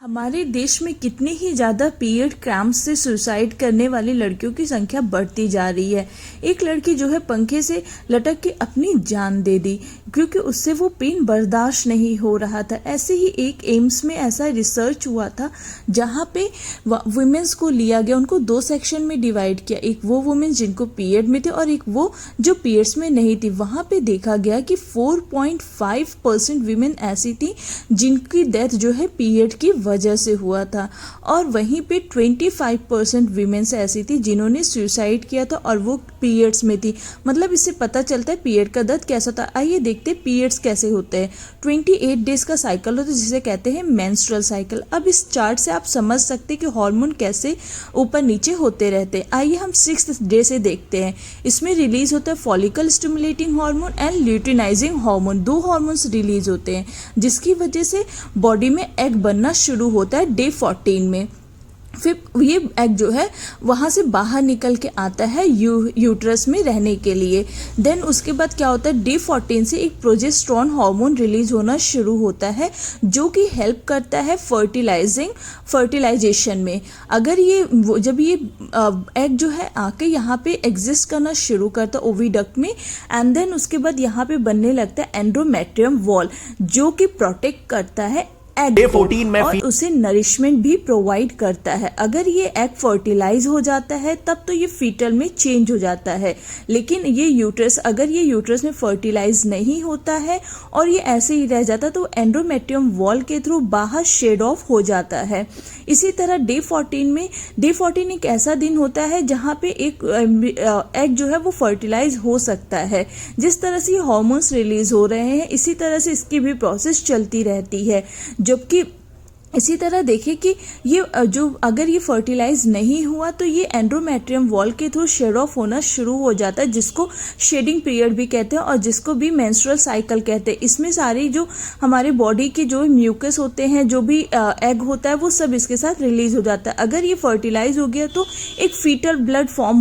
हमारे देश में कितनी ही ज़्यादा पीरियड क्रैम्प से सुसाइड करने वाली लड़कियों की संख्या बढ़ती जा रही है। एक लड़की जो है पंखे से लटक के अपनी जान दे दी क्योंकि उससे वो पेन बर्दाश्त नहीं हो रहा था। ऐसे ही एक एम्स में ऐसा रिसर्च हुआ था जहाँ पे वुमेन्स को लिया गया, उनको दो सेक्शन में डिवाइड किया, एक वो वुमेन्स जिनको पीरियड में थे और एक वो जो पीरियड्स में नहीं थी। वहाँ पे देखा गया कि 4.5% वीमेन ऐसी थी जिनकी डेथ जो है पीरियड की वजह से हुआ था और वहीं पे 25% वीमेन्स ऐसी थी जिन्होंने सुसाइड किया था और वो पीरियड्स में थी। मतलब इससे पता चलता है पीरियड का दर्द कैसा था। आइए देखते हैं पीरियड्स कैसे होते हैं। 28 डेज का साइकिल होता है जिसे कहते हैं मेंस्ट्रुअल साइकिल। अब इस चार्ट से आप समझ सकते हैं कि हार्मोन कैसे ऊपर नीचे होते रहते हैं। आइए हम 6th डे से देखते हैं। इसमें रिलीज होता है follicle stimulating hormone and luteinizing hormone. दो हार्मोन्स रिलीज होते हैं जिसकी वजह से बॉडी में एग बनना शुरू होता है डे 14 में। फिर ये एग जो है वहाँ से बाहर निकल के आता है यूट्रस में रहने के लिए। देन उसके बाद क्या होता है, डे 14 से एक प्रोजेस्टेरोन हार्मोन रिलीज होना शुरू होता है जो कि हेल्प करता है फर्टिलाइजेशन में। अगर ये जब ये एग जो है आके यहाँ पे एग्जिस्ट करना शुरू करता है ओविडक्ट में, एंड देन उसके बाद यहाँ पे बनने लगता है एंडोमेट्रियम वॉल जो कि प्रोटेक्ट करता है एग 14 में और उसे नरिशमेंट भी प्रोवाइड करता है। अगर ये एग फर्टिलाइज हो जाता है तब तो ये फीटल में चेंज हो जाता है, लेकिन ये यूट्रस अगर ये यूट्रस में फर्टिलाइज नहीं होता है और ये ऐसे ही रह जाता तो एंडोमेट्रियम वॉल के थ्रू बाहर शेड ऑफ हो जाता है। इसी तरह डे 14 एक ऐसा दिन होता है जहाँ पे एक एग जो है वो फर्टिलाइज हो सकता है। जिस तरह से हार्मोन्स रिलीज हो रहे हैं इसी तरह से इसकी भी प्रोसेस चलती रहती है। जबकि इसी तरह देखिए कि ये जो अगर ये फर्टिलाइज नहीं हुआ तो ये एंडोमेट्रियम वॉल के थ्रू शेड ऑफ होना शुरू हो जाता है जिसको शेडिंग पीरियड भी कहते हैं और जिसको भी मेंस्ट्रुअल साइकिल कहते हैं। इसमें सारी जो हमारे बॉडी के जो म्यूकस होते हैं, जो भी एग होता है, वो सब इसके साथ रिलीज हो जाता है। अगर ये फर्टिलाइज हो गया तो एक फीटल फॉर्म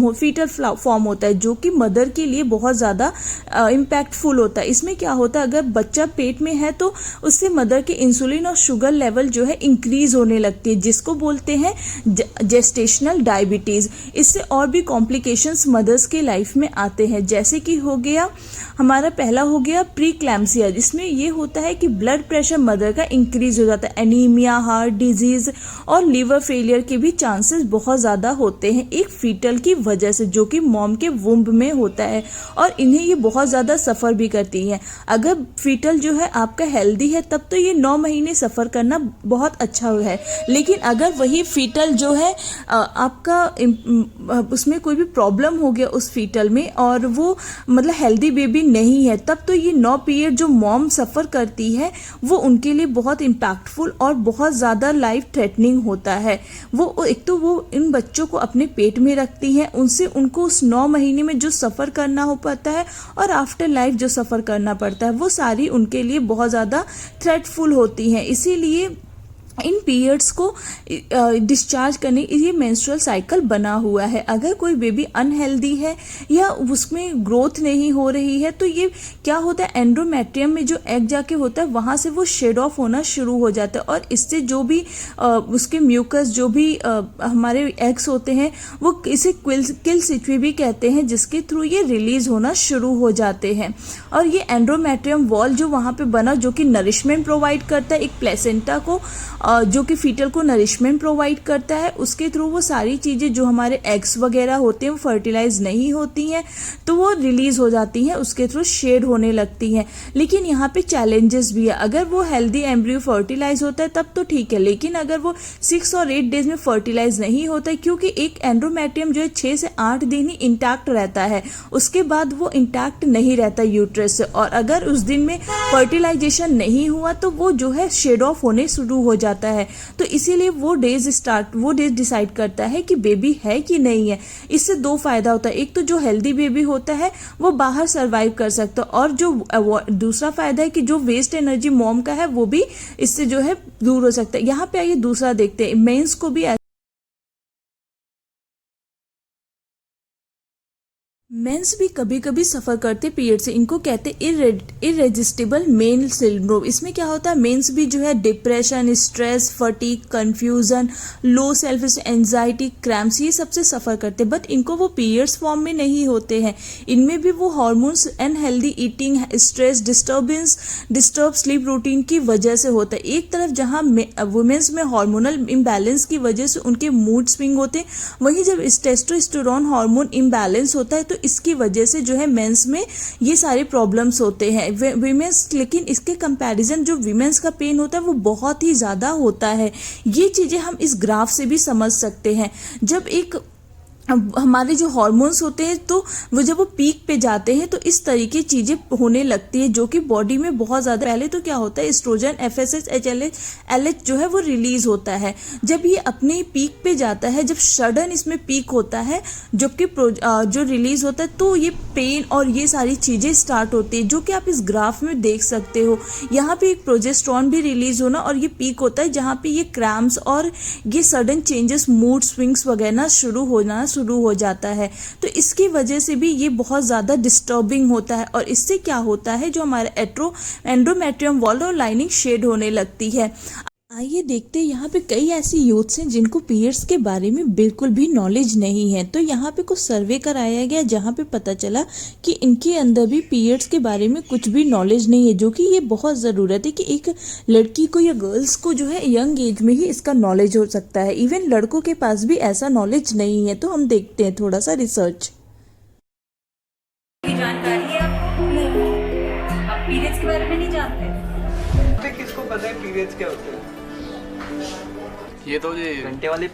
होता है जो कि मदर के लिए बहुत ज़्यादा इम्पैक्टफुल होता है। इसमें क्या होता है, अगर बच्चा पेट में है तो उससे मदर के इंसुलिन और शुगर लेवल जो है इंक्रीज होने लगती है जिसको बोलते हैं जेस्टेशनल डायबिटीज। इससे और भी कॉम्प्लिकेशंस मदर्स के लाइफ में आते हैं, जैसे कि हो गया हमारा पहला हो गया प्रीक्लैम्सिया, जिसमें ये होता है कि ब्लड प्रेशर मदर का इंक्रीज हो जाता है। एनीमिया, हार्ट डिजीज और लिवर फेलियर के भी चांसेस बहुत ज़्यादा होते हैं एक फीटल की वजह से जो कि मॉम के वुम्ब में होता है और इन्हें ये बहुत ज़्यादा सफ़र भी करती हैं। अगर फीटल जो है आपका हेल्दी है तब तो ये 9 महीने सफ़र करना बहुत अच्छा है, लेकिन अगर वही फीटल जो है आपका उसमें कोई भी प्रॉब्लम हो गया उस फीटल में और वो मतलब हेल्दी बेबी नहीं है तब तो ये 9 पीरियड जो मॉम सफ़र करती है वो उनके लिए बहुत इम्पैक्टफुल और बहुत ज़्यादा लाइफ थ्रेटनिंग होता है। वो एक तो वो इन बच्चों को अपने पेट में रखती हैं, उनसे उनको उस 9 महीने में जो सफ़र करना हो पाता है और आफ्टर लाइफ जो सफ़र करना पड़ता है वो सारी उनके लिए बहुत ज़्यादा थ्रेटफुल होती हैं। इसीलिए इन पीरियड्स को डिस्चार्ज करने ये मेंस्ट्रुअल साइकिल बना हुआ है। अगर कोई बेबी अनहेल्दी है या उसमें ग्रोथ नहीं हो रही है तो ये क्या होता है, एंडोमेट्रियम में जो एग जाके होता है वहाँ से वो शेड ऑफ होना शुरू हो जाता है और इससे जो भी उसके म्यूकस जो भी हमारे एग्स होते हैं वो इसे किल सिक्वी भी कहते हैं, जिसके थ्रू ये रिलीज होना शुरू हो जाते हैं। और ये एंडोमेट्रियम वॉल जो वहाँ पे बना जो कि नरिशमेंट प्रोवाइड करता है एक प्लेसेंटा को, जो कि फीटल को नरिशमेंट प्रोवाइड करता है, उसके थ्रू वो सारी चीज़ें जो हमारे एग्स वगैरह होते हैं वो फर्टिलाइज नहीं होती हैं तो वो रिलीज हो जाती हैं, उसके थ्रू शेड होने लगती हैं। लेकिन यहाँ पे चैलेंजेस भी है। अगर वो हेल्दी एम्ब्रियो फर्टिलाइज होता है तब तो ठीक है, लेकिन अगर वो 6 और 8 डेज में फर्टिलाइज नहीं होता है क्योंकि एक एंडोमेट्रियम जो है 6 से 8 दिन ही इंटैक्ट रहता है, उसके बाद वो इंटैक्ट नहीं रहता यूट्रस से, और अगर उस दिन में फर्टिलाइजेशन नहीं हुआ तो वो जो है शेड ऑफ होने शुरू हो जाता है। तो इसीलिए वो डेज डिसाइड करता है कि बेबी है कि नहीं है। इससे 2 फायदा होता है, एक तो जो हेल्दी बेबी होता है वो बाहर सरवाइव कर सकता है और जो दूसरा फायदा है कि जो वेस्ट एनर्जी मॉम का है वो भी इससे जो है दूर हो सकता है। यहाँ पे आइए दूसरा देखते हैं, मेंस को भी मेंस भी कभी कभी सफ़र करते पीरियड से, इनको कहते इरेजिस्टिबल मेन सिंड्रोम। इसमें क्या होता है, मेंस भी जो है depression, stress, fatigue, confusion, low self, anxiety, cramps, ये सबसे सफ़र करते, बट इनको वो पीरियड्स फॉर्म में नहीं होते हैं। इनमें भी वो hormones, unhealthy eating, stress, disturb sleep routine की वजह से होता है। एक तरफ जहाँ वुमेन्स में हार्मोनल इम्बैलेंस की वजह से उनके मूड स्विंग होते हैं, वहीं जब टेस्टोस्टेरोन हार्मोन इम्बैलेंस होता है तो इसकी वजह से जो है मेंस में ये सारे प्रॉब्लम्स होते हैं। वीमेंस, लेकिन इसके कंपैरिजन जो वीमेंस का पेन होता है वो बहुत ही ज़्यादा होता है। ये चीज़ें हम इस ग्राफ से भी समझ सकते हैं। जब एक हमारे जो हार्मोन्स होते हैं तो वो जब वो पीक पे जाते हैं तो इस तरीके चीज़ें होने लगती है, जो कि बॉडी में बहुत ज़्यादा, पहले तो क्या होता है, एस्ट्रोजन, एफएसएच, एचएलएच जो है वो रिलीज होता है। जब ये अपने पीक पे जाता है, जब सडन इसमें पीक होता है, जबकि जो रिलीज होता है, तो ये पेन और ये सारी चीज़ें स्टार्ट होती है, जो कि आप इस ग्राफ में देख सकते हो। यहाँ पे एक प्रोजेस्टेरॉन भी रिलीज होना और ये पीक होता है, जहाँ पे ये क्रैम्प्स और ये सडन चेंजेस, मूड स्विंग्स वगैरह शुरू हो जाता है। तो इसकी वजह से भी ये बहुत ज़्यादा डिस्टर्बिंग होता है और इससे क्या होता है, जो हमारा एंडोमेट्रियम वॉल और लाइनिंग शेड होने लगती है। आइए देखते हैं, यहाँ पे कई ऐसी यूथ्स हैं जिनको पीरियड्स के बारे में बिल्कुल भी नॉलेज नहीं है। तो यहाँ पे कुछ सर्वे कराया गया जहाँ पे पता चला कि इनके अंदर भी पीरियड्स के बारे में कुछ भी नॉलेज नहीं है, जो कि ये बहुत ज़रूरत है कि एक लड़की को या गर्ल्स को जो है यंग एज में ही इसका नॉलेज हो सकता है। इवन लड़कों के पास भी ऐसा नॉलेज नहीं है। तो हम देखते हैं थोड़ा सा रिसर्च। जानकारी है आपको? नहीं। आप पीरियड्स के बारे में नहीं जानते? किसको पता है पीरियड्स क्या होते हैं? ये तो जी घंटे वाले